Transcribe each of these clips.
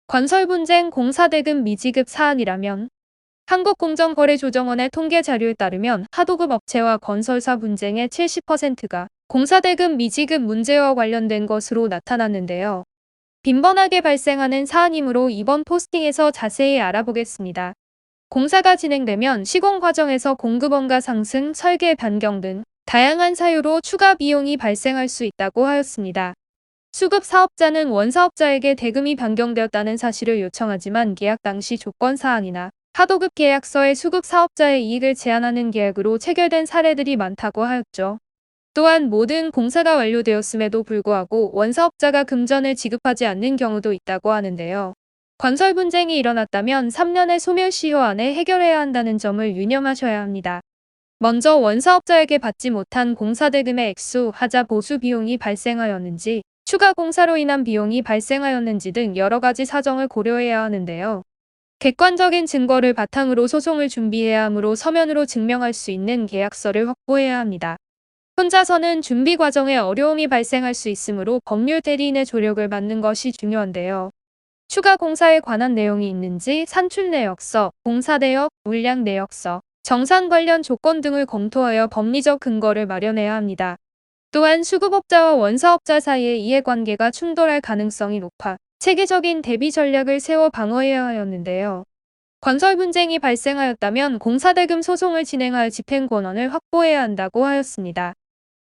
건설 분쟁 공사 대금 미지급 사안이라면 한국공정거래조정원의 통계 자료에 따르면 하도급 업체와 건설사 분쟁의 70%가 공사대금 미지급 문제와 관련된 것으로 나타났는데요. 빈번하게 발생하는 사안이므로 이번 포스팅에서 자세히 알아보겠습니다. 공사가 진행되면 시공 과정에서 공급원가 상승, 설계 변경 등 다양한 사유로 추가 비용이 발생할 수 있다고 하였습니다. 수급 사업자는 원사업자에게 대금이 변경되었다는 사실을 요청하지만 계약 당시 조건 사항이나 하도급 계약서에 수급 사업자의 이익을 제한하는 계약으로 체결된 사례들이 많다고 하였죠. 또한 모든 공사가 완료되었음에도 불구하고 원사업자가 금전을 지급하지 않는 경우도 있다고 하는데요. 건설 분쟁이 일어났다면 3년의 소멸시효 안에 해결해야 한다는 점을 유념하셔야 합니다. 먼저 원사업자에게 받지 못한 공사대금의 액수, 하자 보수 비용이 발생하였는지, 추가 공사로 인한 비용이 발생하였는지 등 여러 가지 사정을 고려해야 하는데요. 객관적인 증거를 바탕으로 소송을 준비해야 하므로 서면으로 증명할 수 있는 계약서를 확보해야 합니다. 혼자서는 준비 과정에 어려움이 발생할 수 있으므로 법률 대리인의 조력을 받는 것이 중요한데요. 추가 공사에 관한 내용이 있는지 산출 내역서, 공사 내역, 물량 내역서, 정산 관련 조건 등을 검토하여 법리적 근거를 마련해야 합니다. 또한 수급업자와 원사업자 사이의 이해관계가 충돌할 가능성이 높아 체계적인 대비 전략을 세워 방어해야 하였는데요. 건설 분쟁이 발생하였다면 공사대금 소송을 진행하여 집행 권한을 확보해야 한다고 하였습니다.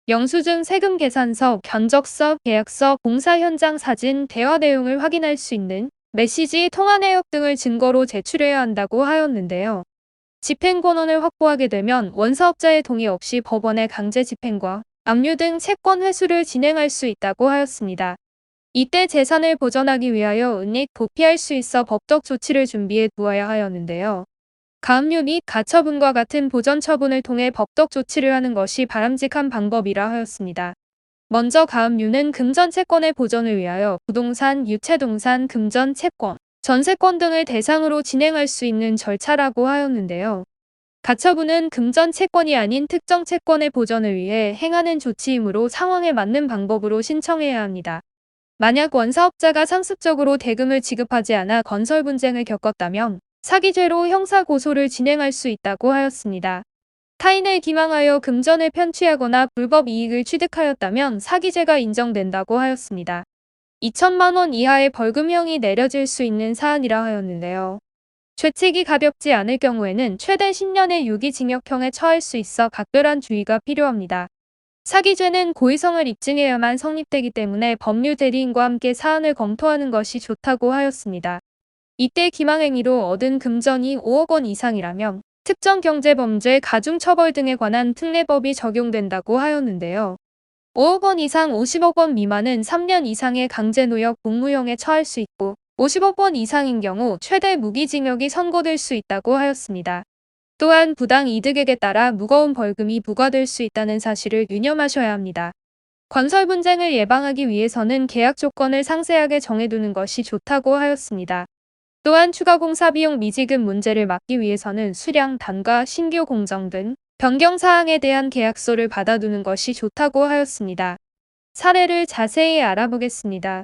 영수증, 세금 계산서, 견적서, 계약서, 공사 현장 사진, 대화 내용을 확인할 수 있는 메시지, 통화 내역 등을 증거로 제출해야 한다고 하였는데요. 집행 권한을 확보하게 되면 원사업자의 동의 없이 법원의 강제 집행과 압류 등 채권 회수를 진행할 수 있다고 하였습니다. 이때 재산을 보전하기 위하여 은닉, 도피할 수 있어 법적 조치를 준비해 두어야 하였는데요. 가압류 및 가처분과 같은 보전 처분을 통해 법적 조치를 하는 것이 바람직한 방법이라 하였습니다. 먼저 가압류는 금전 채권의 보전을 위하여 부동산, 유체동산, 금전 채권, 전세권 등을 대상으로 진행할 수 있는 절차라고 하였는데요. 가처분은 금전 채권이 아닌 특정 채권의 보전을 위해 행하는 조치이므로 상황에 맞는 방법으로 신청해야 합니다. 만약 원사업자가 상습적으로 대금을 지급하지 않아 건설 분쟁을 겪었다면 사기죄로 형사고소를 진행할 수 있다고 하였습니다. 타인을 기망하여 금전을 편취하거나 불법 이익을 취득하였다면 사기죄가 인정된다고 하였습니다. 2천만 원 이하의 벌금형이 내려질 수 있는 사안이라 하였는데요. 죄책이 가볍지 않을 경우에는 최대 10년의 유기징역형에 처할 수 있어 각별한 주의가 필요합니다. 사기죄는 고의성을 입증해야만 성립되기 때문에 법률 대리인과 함께 사안을 검토하는 것이 좋다고 하였습니다. 이때 기망행위로 얻은 금전이 5억 원 이상이라면 특정 경제범죄, 가중처벌 등에 관한 특례법이 적용된다고 하였는데요. 5억 원 이상 50억 원 미만은 3년 이상의 강제노역 복무형에 처할 수 있고 50억 원 이상인 경우 최대 무기징역이 선고될 수 있다고 하였습니다. 또한 부당 이득액에 따라 무거운 벌금이 부과될 수 있다는 사실을 유념하셔야 합니다. 건설 분쟁을 예방하기 위해서는 계약 조건을 상세하게 정해두는 것이 좋다고 하였습니다. 또한 추가 공사 비용 미지급 문제를 막기 위해서는 수량, 단가, 신규 공정 등 변경 사항에 대한 계약서를 받아두는 것이 좋다고 하였습니다. 사례를 자세히 알아보겠습니다.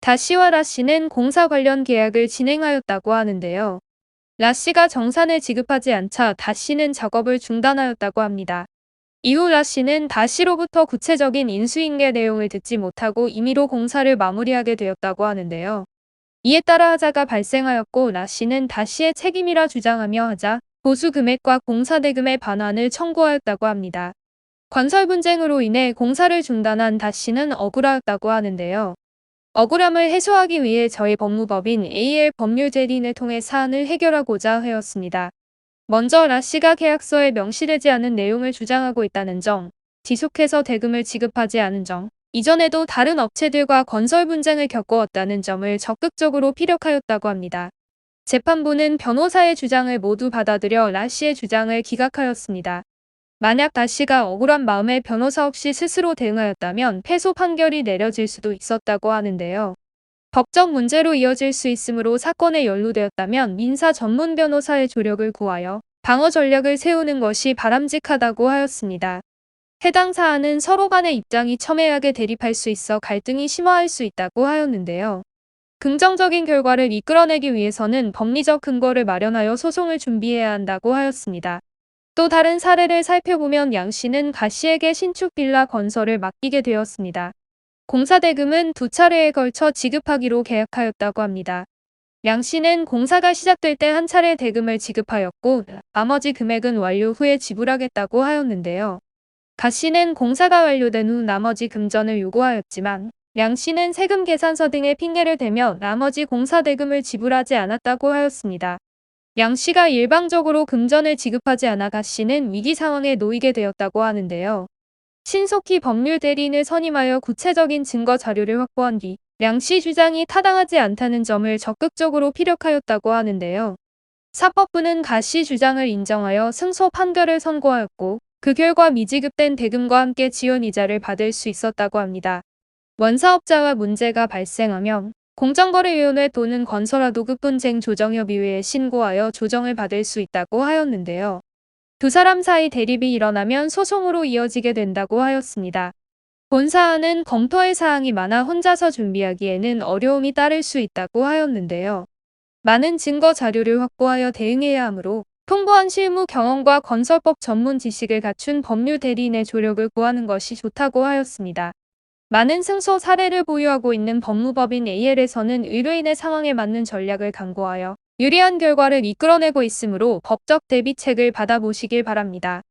다씨와 라씨는 공사 관련 계약을 진행하였다고 하는데요. 라씨가 정산을 지급하지 않자 다씨는 작업을 중단하였다고 합니다. 이후 라씨는 다씨로부터 구체적인 인수인계 내용을 듣지 못하고 임의로 공사를 마무리하게 되었다고 하는데요. 이에 따라 하자가 발생하였고 라씨는 다씨의 책임이라 주장하며 하자 보수 금액과 공사 대금의 반환을 청구하였다고 합니다. 건설 분쟁으로 인해 공사를 중단한 다씨는 억울하였다고 하는데요. 억울함을 해소하기 위해 저희 법무법인 AL 법률대리인을 통해 사안을 해결하고자 하였습니다. 먼저 라씨가 계약서에 명시되지 않은 내용을 주장하고 있다는 점, 지속해서 대금을 지급하지 않은 점, 이전에도 다른 업체들과 건설 분쟁을 겪어왔다는 점을 적극적으로 피력하였다고 합니다. 재판부는 변호사의 주장을 모두 받아들여 라씨의 주장을 기각하였습니다. 만약 다씨가 억울한 마음에 변호사 없이 스스로 대응하였다면 패소 판결이 내려질 수도 있었다고 하는데요. 법적 문제로 이어질 수 있으므로 사건에 연루되었다면 민사 전문 변호사의 조력을 구하여 방어 전략을 세우는 것이 바람직하다고 하였습니다. 해당 사안은 서로 간의 입장이 첨예하게 대립할 수 있어 갈등이 심화할 수 있다고 하였는데요. 긍정적인 결과를 이끌어내기 위해서는 법리적 근거를 마련하여 소송을 준비해야 한다고 하였습니다. 또 다른 사례를 살펴보면 양 씨는 가 씨에게 신축 빌라 건설을 맡기게 되었습니다. 공사 대금은 2차례에 걸쳐 지급하기로 계약하였다고 합니다. 양 씨는 공사가 시작될 때 한 차례 대금을 지급하였고 나머지 금액은 완료 후에 지불하겠다고 하였는데요. 가 씨는 공사가 완료된 후 나머지 금전을 요구하였지만 양 씨는 세금 계산서 등의 핑계를 대며 나머지 공사 대금을 지불하지 않았다고 하였습니다. 양 씨가 일방적으로 금전을 지급하지 않아 가 씨는 위기 상황에 놓이게 되었다고 하는데요. 신속히 법률 대리인을 선임하여 구체적인 증거 자료를 확보한 뒤 양 씨 주장이 타당하지 않다는 점을 적극적으로 피력하였다고 하는데요. 사법부는 가 씨 주장을 인정하여 승소 판결을 선고하였고 그 결과 미지급된 대금과 함께 지연이자를 받을 수 있었다고 합니다. 원사업자와 문제가 발생하면 공정거래위원회 또는 건설하도급 분쟁 조정협의회에 신고하여 조정을 받을 수 있다고 하였는데요. 두 사람 사이 대립이 일어나면 소송으로 이어지게 된다고 하였습니다. 본 사안은 검토할 사항이 많아 혼자서 준비하기에는 어려움이 따를 수 있다고 하였는데요. 많은 증거 자료를 확보하여 대응해야 하므로 풍부한 실무 경험과 건설법 전문 지식을 갖춘 법률 대리인의 조력을 구하는 것이 좋다고 하였습니다. 많은 승소 사례를 보유하고 있는 법무법인 AL에서는 의뢰인의 상황에 맞는 전략을 강구하여 유리한 결과를 이끌어내고 있으므로 법적 대비책을 받아보시길 바랍니다.